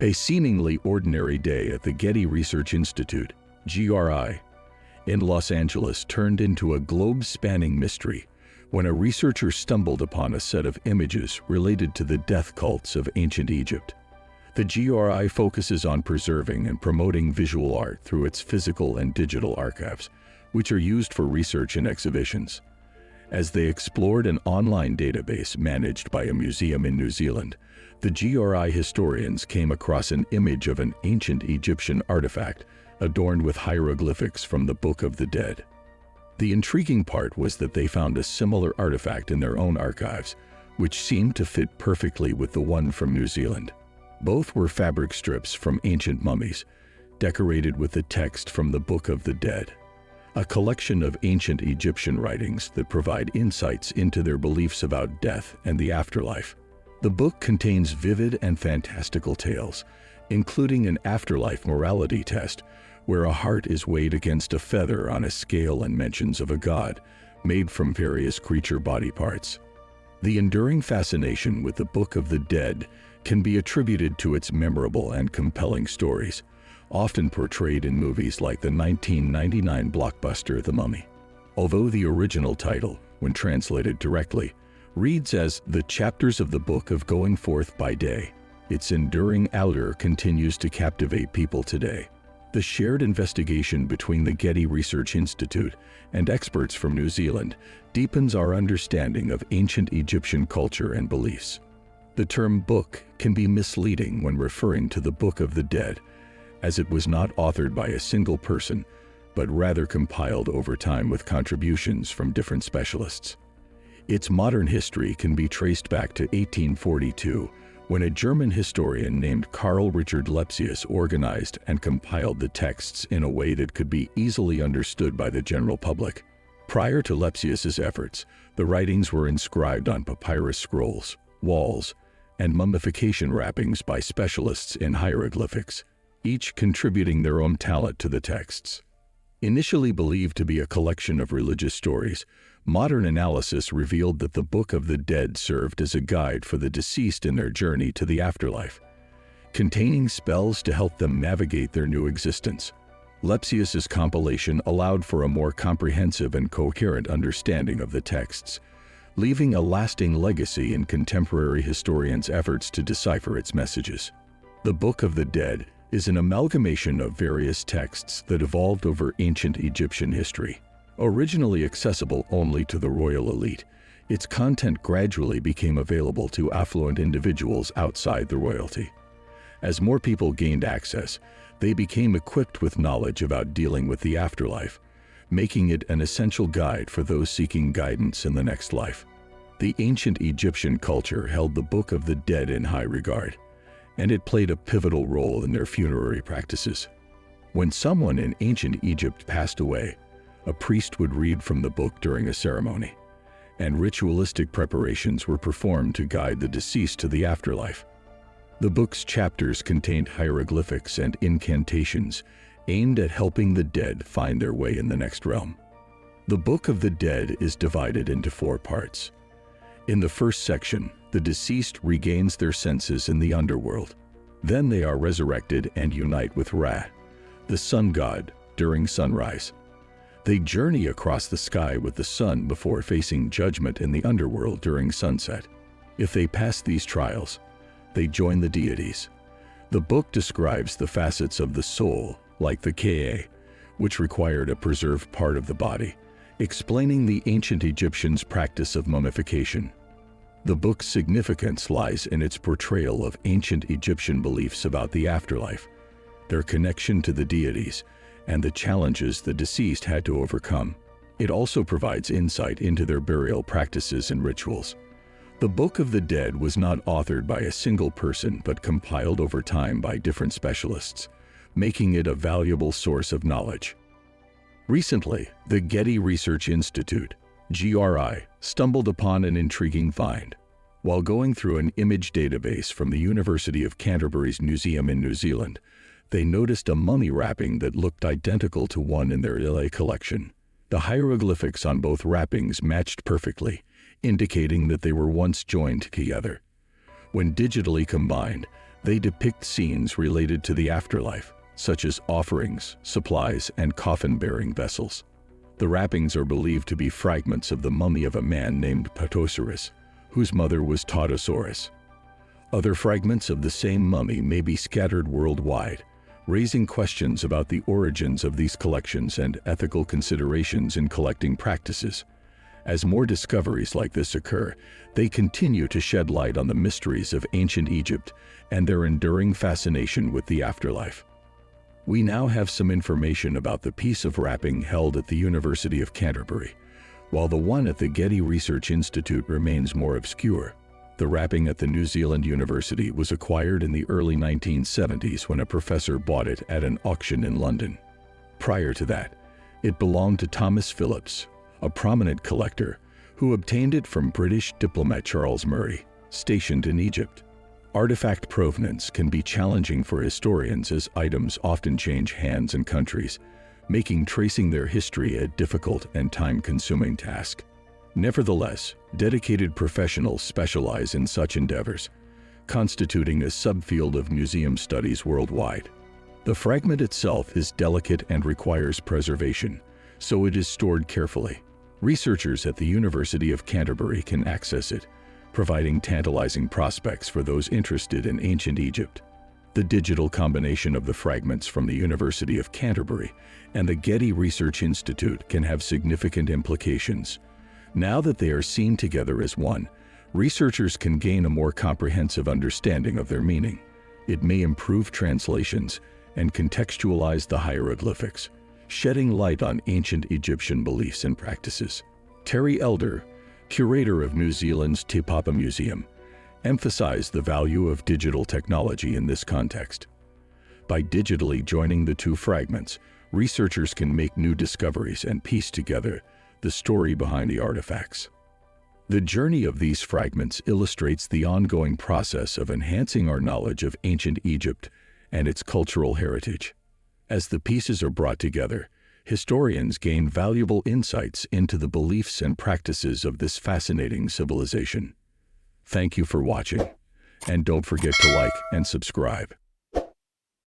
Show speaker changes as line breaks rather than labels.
A seemingly ordinary day at the Getty Research Institute, GRI, in Los Angeles turned into a globe-spanning mystery when a researcher stumbled upon a set of images related to the death cults of ancient Egypt. The GRI focuses on preserving and promoting visual art through its physical and digital archives, which are used for research and exhibitions. As they explored an online database managed by a museum in New Zealand, the GRI historians came across an image of an ancient Egyptian artifact adorned with hieroglyphics from the Book of the Dead. The intriguing part was that they found a similar artifact in their own archives, which seemed to fit perfectly with the one from New Zealand. Both were fabric strips from ancient mummies, decorated with the text from the Book of the Dead, a collection of ancient Egyptian writings that provide insights into their beliefs about death and the afterlife. The book contains vivid and fantastical tales, including an afterlife morality test, where a heart is weighed against a feather on a scale and mentions of a god made from various creature body parts. The enduring fascination with the Book of the Dead can be attributed to its memorable and compelling stories, often portrayed in movies like the 1999 blockbuster The Mummy. Although the original title, when translated directly, reads as The Chapters of the Book of Going Forth by Day, its enduring allure continues to captivate people today. The shared investigation between the Getty Research Institute and experts from New Zealand deepens our understanding of ancient Egyptian culture and beliefs. The term book can be misleading when referring to the Book of the Dead, as it was not authored by a single person, but rather compiled over time with contributions from different specialists. Its modern history can be traced back to 1842, when a German historian named Karl Richard Lepsius organized and compiled the texts in a way that could be easily understood by the general public. Prior to Lepsius's efforts, the writings were inscribed on papyrus scrolls, walls, and mummification wrappings by specialists in hieroglyphics, each contributing their own talent to the texts. Initially believed to be a collection of religious stories, modern analysis revealed that the Book of the Dead served as a guide for the deceased in their journey to the afterlife, containing spells to help them navigate their new existence. Lepsius's compilation allowed for a more comprehensive and coherent understanding of the texts, leaving a lasting legacy in contemporary historians' efforts to decipher its messages. The Book of the Dead is an amalgamation of various texts that evolved over ancient Egyptian history. Originally accessible only to the royal elite, its content gradually became available to affluent individuals outside the royalty. As more people gained access, they became equipped with knowledge about dealing with the afterlife, making it an essential guide for those seeking guidance in the next life. The ancient Egyptian culture held the Book of the Dead in high regard, and it played a pivotal role in their funerary practices. When someone in ancient Egypt passed away, a priest would read from the book during a ceremony, and ritualistic preparations were performed to guide the deceased to the afterlife. The book's chapters contained hieroglyphics and incantations aimed at helping the dead find their way in the next realm. The Book of the Dead is divided into 4 parts. In the first section, the deceased regains their senses in the underworld. Then they are resurrected and unite with Ra, the sun god, during sunrise. They journey across the sky with the sun before facing judgment in the underworld during sunset. If they pass these trials, they join the deities. The book describes the facets of the soul, like the Ka, which required a preserved part of the body, explaining the ancient Egyptians' practice of mummification. The book's significance lies in its portrayal of ancient Egyptian beliefs about the afterlife, their connection to the deities, and the challenges the deceased had to overcome. It also provides insight into their burial practices and rituals. The Book of the Dead was not authored by a single person but compiled over time by different specialists, making it a valuable source of knowledge. Recently, the Getty Research Institute, GRI, stumbled upon an intriguing find. While going through an image database from the University of Canterbury's museum in New Zealand, they noticed a mummy wrapping that looked identical to one in their LA collection. The hieroglyphics on both wrappings matched perfectly, indicating that they were once joined together. When digitally combined, They depict scenes related to the afterlife, such as offerings, supplies, and coffin-bearing vessels. The wrappings are believed to be fragments of the mummy of a man named Ptosaurus, whose mother was Tautosaurus. Other fragments of the same mummy may be scattered worldwide, raising questions about the origins of these collections and ethical considerations in collecting practices. As more discoveries like this occur, they continue to shed light on the mysteries of ancient Egypt and their enduring fascination with the afterlife. We now have some information about the piece of wrapping held at the University of Canterbury, while the one at the Getty Research Institute remains more obscure. The wrapping at the New Zealand University was acquired in the early 1970s when a professor bought it at an auction in London. Prior to that, it belonged to Thomas Phillips, a prominent collector, who obtained it from British diplomat Charles Murray, stationed in Egypt. Artifact provenance can be challenging for historians as items often change hands and countries, making tracing their history a difficult and time-consuming task. Nevertheless, dedicated professionals specialize in such endeavors, constituting a subfield of museum studies worldwide. The fragment itself is delicate and requires preservation, so it is stored carefully. Researchers at the University of Canterbury can access it, providing tantalizing prospects for those interested in ancient Egypt. The digital combination of the fragments from the University of Canterbury and the Getty Research Institute can have significant implications. Now that they are seen together as one, researchers can gain a more comprehensive understanding of their meaning. It may improve translations and contextualize the hieroglyphics, shedding light on ancient Egyptian beliefs and practices. Terry Elder, curator of New Zealand's Te Papa Museum, emphasized the value of digital technology in this context. By digitally joining the two fragments, researchers can make new discoveries and piece together the story behind the artifacts. The journey of these fragments illustrates the ongoing process of enhancing our knowledge of ancient Egypt and its cultural heritage. As the pieces are brought together, historians gain valuable insights into the beliefs and practices of this fascinating civilization. Thank you for watching, and don't forget to like and subscribe.